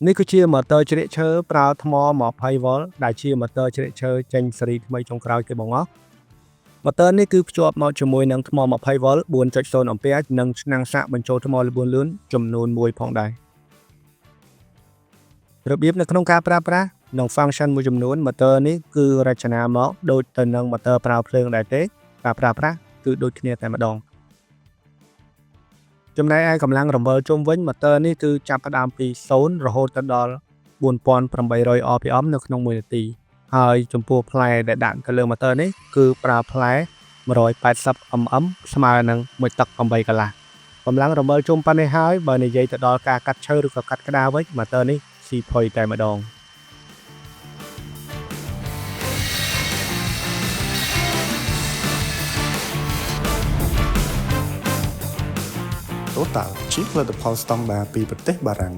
នេះគឺជាម៉ូទ័រជ្រៀតឈើប្រើថ្ម20 វ៉ុលដែលជាម៉ូទ័រជ្រៀតឈើចេញស៊េរីថ្មីចុងក្រោយគេបងអស់ម៉ូទ័រនេះគឺភ្ជាប់មកជាមួយនឹងថ្ម20 វ៉ុល 4.0 អាំពែនិងឆ្នាំងសាកបញ្ចូលថ្មល្បឿនលឿនចំនួន1ផងដែររបៀបនៅក្នុងការប្រើប្រាស់និង function មួយចំនួនម៉ូទ័រនេះគឺរចនាមកដូចទៅនឹងម៉ូទ័រប្រើភ្លើងដែរទេការប្រើប្រាស់គឺដូចគ្នាតែម្ដងចំណែកឯកម្លាំងរំវិលជុំវិញម៉ូទ័រនេះគឺចាប់ផ្ដើមពី0រហូតដល់4800 RPM នៅក្នុង1នាទីហើយចំពោះផ្លែដែលដាក់ទៅលើម៉ូទ័រនេះគឺប្រើផ្លែ180 mm ស្មើនឹង1ទឹក8កន្លះកម្លាំងរំវិលជុំប៉ុណ្ណេះហើយបើនិយាយទៅដល់ការកាត់ឈើឬក៏កាត់ក្តារវិញម៉ូទ័រនេះស៊ីផុយតែម្ដងTotal ជាផលិតផលស្តង់ដារពីប្រទេសបារាំង